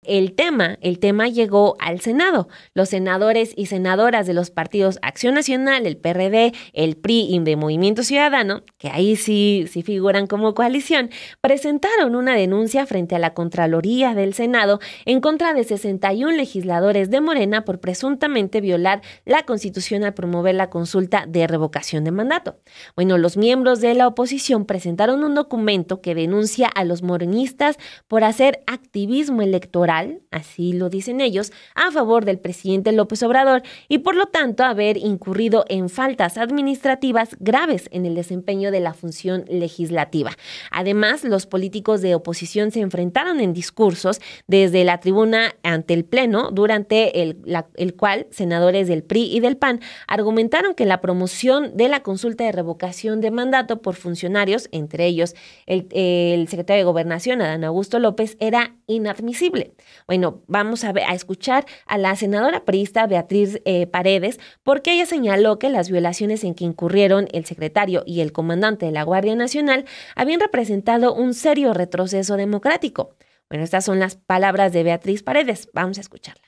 El tema llegó al Senado. Los senadores y senadoras de los partidos Acción Nacional, el PRD, el PRI y de Movimiento Ciudadano, que ahí sí figuran como coalición, presentaron una denuncia frente a la Contraloría del Senado en contra de 61 legisladores de Morena por presuntamente violar la Constitución al promover la consulta de revocación de mandato. Bueno, los miembros de la oposición presentaron un documento que denuncia a los morenistas por hacer activismo electoral, así lo dicen ellos, a favor del presidente López Obrador y por lo tanto haber incurrido en faltas administrativas graves en el desempeño de la función legislativa. Además, los políticos de oposición se enfrentaron en discursos desde la tribuna ante el Pleno, durante el cual senadores del PRI y del PAN argumentaron que la promoción de la consulta de revocación de mandato por funcionarios, entre ellos el secretario de Gobernación, Adán Augusto López, era inadmisible. Bueno, vamos a escuchar a la senadora priista Beatriz Paredes, porque ella señaló que las violaciones en que incurrieron el secretario y el comandante de la Guardia Nacional habían representado un serio retroceso democrático. Bueno, estas son las palabras de Beatriz Paredes. Vamos a escucharla.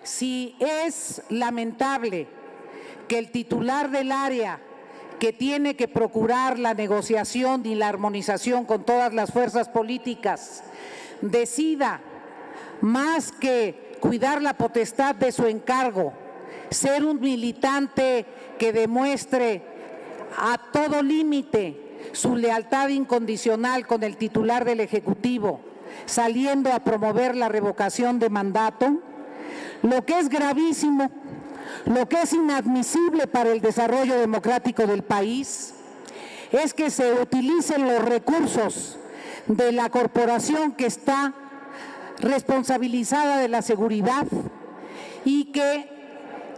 Si es lamentable que el titular del área que tiene que procurar la negociación y la armonización con todas las fuerzas políticas decida, más que cuidar la potestad de su encargo, ser un militante que demuestre a todo límite su lealtad incondicional con el titular del Ejecutivo, saliendo a promover la revocación de mandato, lo que es gravísimo, lo que es inadmisible para el desarrollo democrático del país, es que se utilicen los recursos de la corporación que está responsabilizada de la seguridad y que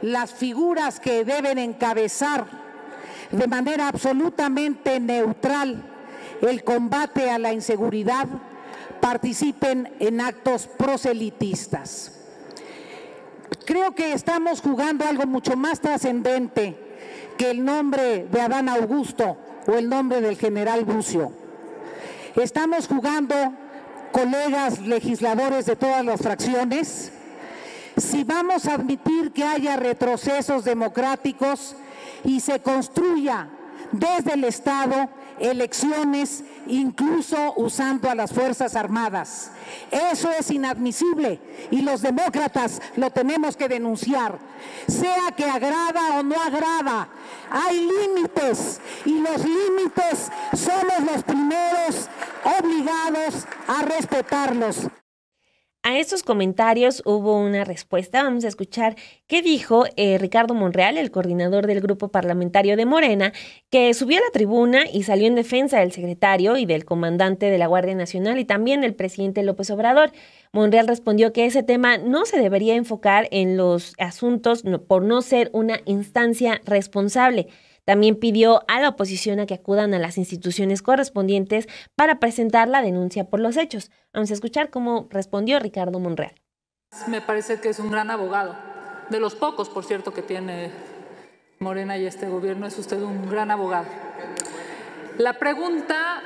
las figuras que deben encabezar de manera absolutamente neutral el combate a la inseguridad participen en actos proselitistas. Creo que estamos jugando algo mucho más trascendente que el nombre de Adán Augusto o el nombre del general Bucio. Estamos jugando, colegas legisladores de todas las fracciones, si vamos a admitir que haya retrocesos democráticos y se construya desde el Estado elecciones, incluso usando a las Fuerzas Armadas. Eso es inadmisible y los demócratas lo tenemos que denunciar. Sea que agrada o no agrada, hay límites y los límites somos los primeros obligados a respetarlos. A estos comentarios hubo una respuesta. Vamos a escuchar qué dijo Ricardo Monreal, el coordinador del grupo parlamentario de Morena, que subió a la tribuna y salió en defensa del secretario y del comandante de la Guardia Nacional y también del presidente López Obrador. Monreal respondió que ese tema no se debería enfocar en los asuntos por no ser una instancia responsable. También pidió a la oposición a que acudan a las instituciones correspondientes para presentar la denuncia por los hechos. Vamos a escuchar cómo respondió Ricardo Monreal. Me parece que es un gran abogado, de los pocos, por cierto, que tiene Morena y este gobierno. Es usted un gran abogado. La pregunta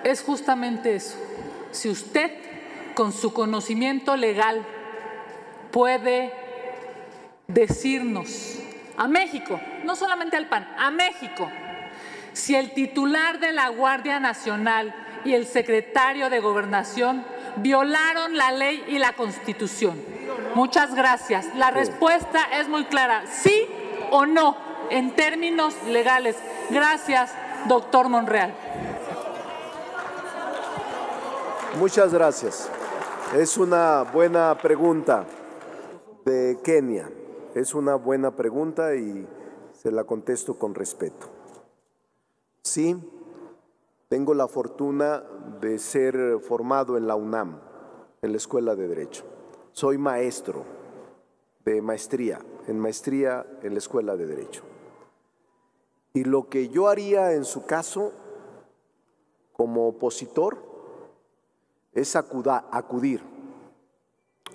es justamente eso. Si usted, con su conocimiento legal, puede decirnos a México, no solamente al PAN, a México, si el titular de la Guardia Nacional y el secretario de Gobernación violaron la ley y la Constitución. Muchas gracias. La respuesta es muy clara, sí o no, en términos legales. Gracias, doctor Monreal. Muchas gracias. Es una buena pregunta de Kenia. Es una buena pregunta y se la contesto con respeto. Sí, tengo la fortuna de ser formado en la UNAM, en la Escuela de Derecho. Soy maestro de maestría en la Escuela de Derecho. Y lo que yo haría en su caso, como opositor, es acudir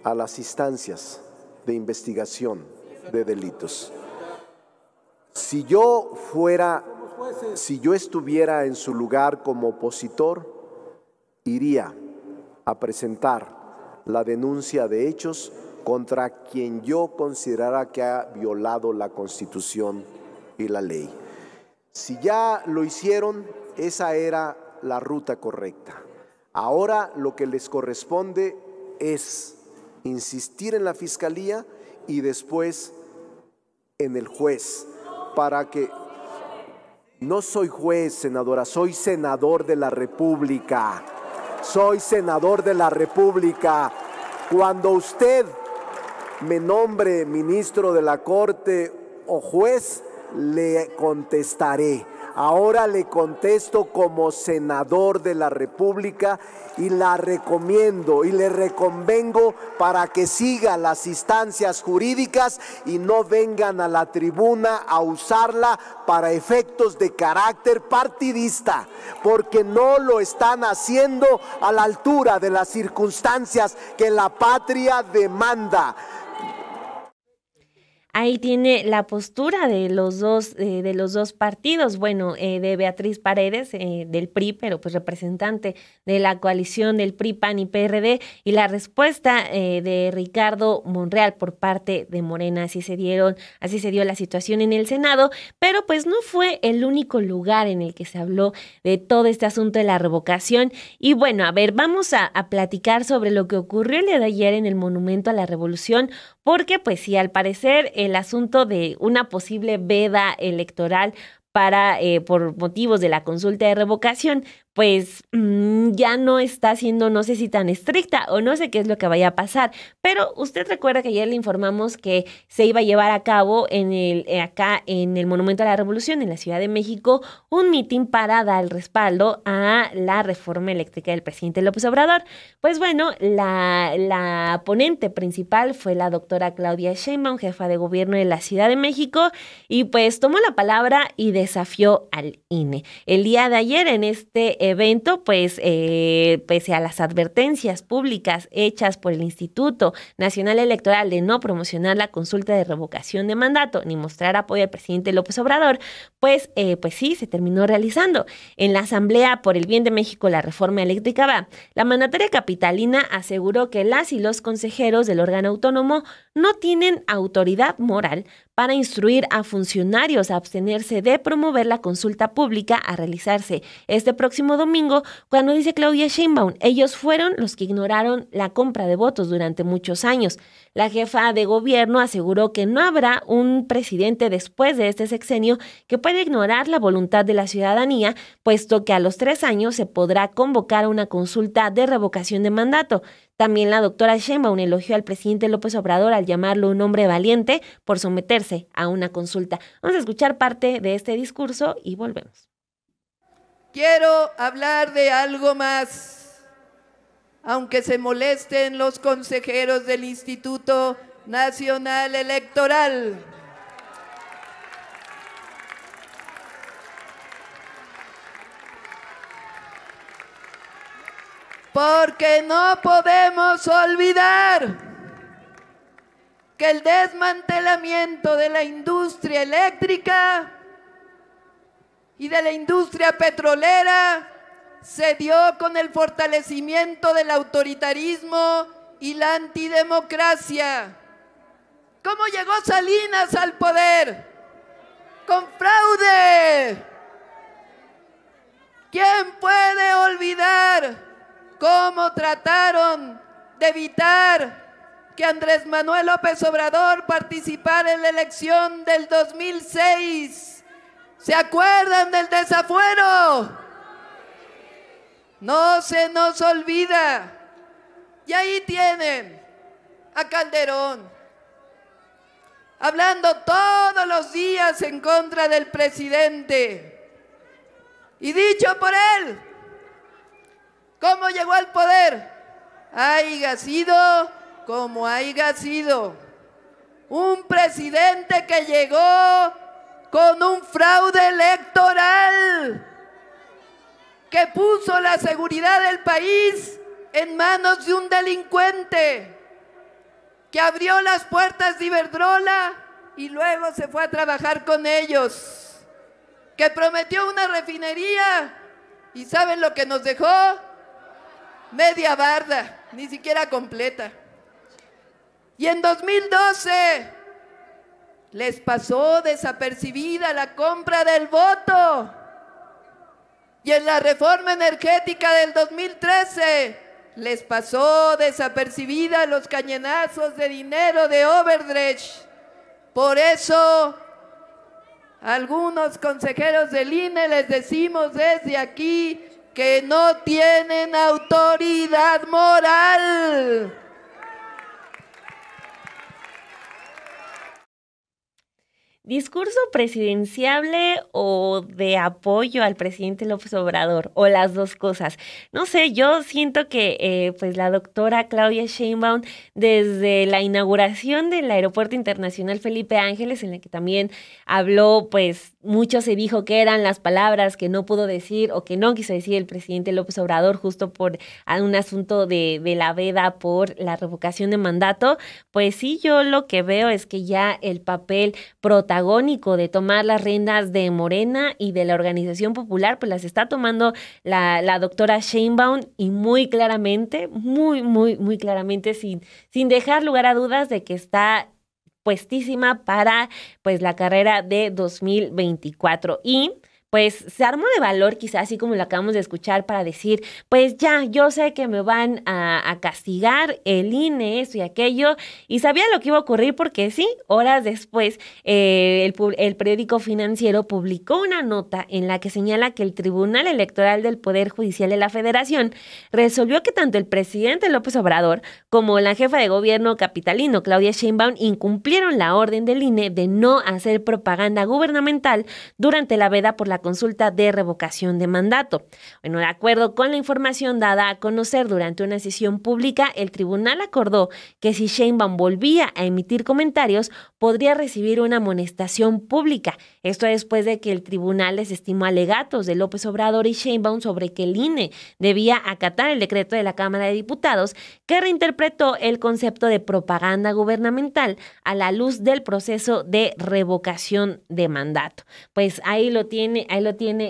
a las instancias de investigación de delitos. Si yo estuviera en su lugar como opositor, iría a presentar la denuncia de hechos contra quien yo considerara que ha violado la Constitución y la ley. Si ya lo hicieron, esa era la ruta correcta. Ahora lo que les corresponde es insistir en la Fiscalía y después en el juez, para que… No soy juez, senadora, soy senador de la República. Soy senador de la República. Cuando usted me nombre ministro de la Corte o juez, le contestaré. Ahora le contesto como senador de la República y la recomiendo y le reconvengo para que siga las instancias jurídicas y no vengan a la tribuna a usarla para efectos de carácter partidista, porque no lo están haciendo a la altura de las circunstancias que la patria demanda. Ahí tiene la postura de los dos partidos, bueno, de Beatriz Paredes, del PRI, pero pues representante de la coalición del PRI, PAN y PRD, y la respuesta de Ricardo Monreal por parte de Morena. Así se dio la situación en el Senado, pero pues no fue el único lugar en el que se habló de todo este asunto de la revocación. Y bueno, a ver, vamos a platicar sobre lo que ocurrió el día de ayer en el Monumento a la Revolución, porque pues sí, al parecer el asunto de una posible veda electoral por motivos de la consulta de revocación, pues ya no está siendo, no sé si tan estricta o no sé qué es lo que vaya a pasar, pero usted recuerda que ayer le informamos que se iba a llevar a cabo acá en el Monumento a la Revolución, en la Ciudad de México, un mitin para dar respaldo a la reforma eléctrica del presidente López Obrador. Pues bueno, la ponente principal fue la doctora Claudia Sheinbaum, jefa de gobierno de la Ciudad de México, y pues tomó la palabra y desafió al INE. El día de ayer en este evento, pues pese a las advertencias públicas hechas por el Instituto Nacional Electoral de no promocionar la consulta de revocación de mandato ni mostrar apoyo al presidente López Obrador, pues sí, se terminó realizando. En la Asamblea por el Bien de México, la reforma eléctrica va. La mandataria capitalina aseguró que las y los consejeros del órgano autónomo no tienen autoridad moral para instruir a funcionarios a abstenerse de promover la consulta pública a realizarse este próximo domingo, cuando dice Claudia Sheinbaum, ellos fueron los que ignoraron la compra de votos durante muchos años. La jefa de gobierno aseguró que no habrá un presidente después de este sexenio que pueda ignorar la voluntad de la ciudadanía, puesto que a los 3 años se podrá convocar una consulta de revocación de mandato. También la doctora Sheinbaum elogió al presidente López Obrador al llamarlo un hombre valiente por someterse a una consulta. Vamos a escuchar parte de este discurso y volvemos. Quiero hablar de algo más, aunque se molesten los consejeros del Instituto Nacional Electoral. Porque no podemos olvidar que el desmantelamiento de la industria eléctrica y de la industria petrolera se dio con el fortalecimiento del autoritarismo y la antidemocracia. ¿Cómo llegó Salinas al poder? ¡Con fraude! ¿Quién puede olvidar cómo trataron de evitar que Andrés Manuel López Obrador participara en la elección del 2006? ¿Se acuerdan del desafuero? No se nos olvida. Y ahí tienen a Calderón, hablando todos los días en contra del presidente. Y dicho por él, ¿cómo llegó al poder? Haiga sido como haiga sido. Un presidente que llegó con un fraude electoral, que puso la seguridad del país en manos de un delincuente, que abrió las puertas de Iberdrola y luego se fue a trabajar con ellos, que prometió una refinería y ¿saben lo que nos dejó? Media barda, ni siquiera completa. Y en 2012 les pasó desapercibida la compra del voto. Y en la reforma energética del 2013 les pasó desapercibida los cañonazos de dinero de Odebrecht. Por eso, a algunos consejeros del INE les decimos desde aquí que no tienen autoridad moral. ¿Discurso presidenciable o de apoyo al presidente López Obrador? O las dos cosas. No sé, yo siento que pues la doctora Claudia Sheinbaum, desde la inauguración del Aeropuerto Internacional Felipe Ángeles, en la que también habló, pues mucho se dijo que eran las palabras que no pudo decir o que no quiso decir el presidente López Obrador justo por un asunto de la veda por la revocación de mandato. Pues sí, yo lo que veo es que ya el papel protagónico de tomar las riendas de Morena y de la Organización Popular, pues las está tomando la doctora Sheinbaum, y muy claramente, muy claramente, sin dejar lugar a dudas de que está puestísima para pues la carrera de 2024. Y pues se armó de valor, quizás así como lo acabamos de escuchar, para decir, pues ya, yo sé que me van a castigar el INE, esto y aquello, y sabía lo que iba a ocurrir porque sí, horas después, el periódico Financiero publicó una nota en la que señala que el Tribunal Electoral del Poder Judicial de la Federación resolvió que tanto el presidente López Obrador como la jefa de gobierno capitalino, Claudia Sheinbaum, incumplieron la orden del INE de no hacer propaganda gubernamental durante la veda por la consulta de revocación de mandato. Bueno, de acuerdo con la información dada a conocer durante una sesión pública, el tribunal acordó que si Sheinbaum volvía a emitir comentarios, podría recibir una amonestación pública. Esto después de que el tribunal desestimó alegatos de López Obrador y Sheinbaum sobre que el INE debía acatar el decreto de la Cámara de Diputados que reinterpretó el concepto de propaganda gubernamental a la luz del proceso de revocación de mandato. Pues ahí lo tiene,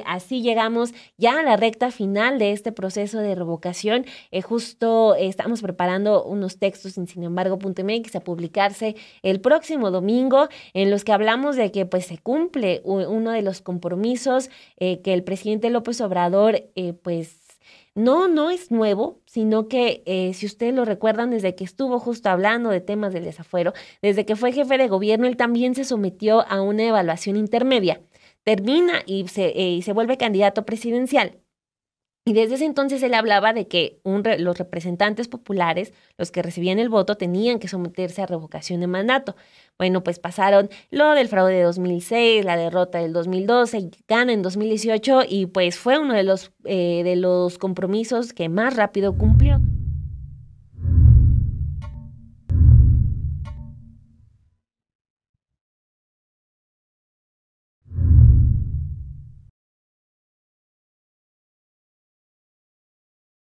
así llegamos ya a la recta final de este proceso de revocación. Justo estamos preparando unos textos en sinembargo.mx a publicarse el próximo domingo, en los que hablamos de que pues se cumple uno de los compromisos que el presidente López Obrador pues no es nuevo, sino que si ustedes lo recuerdan, desde que estuvo justo hablando de temas del desafuero, desde que fue jefe de gobierno, él también se sometió a una evaluación intermedia. Termina y se vuelve candidato presidencial. Y desde ese entonces él hablaba de que los representantes populares, los que recibían el voto, tenían que someterse a revocación de mandato. Bueno, pues pasaron lo del fraude de 2006, la derrota del 2012, gana en 2018 y pues fue uno de los compromisos que más rápido cumplió.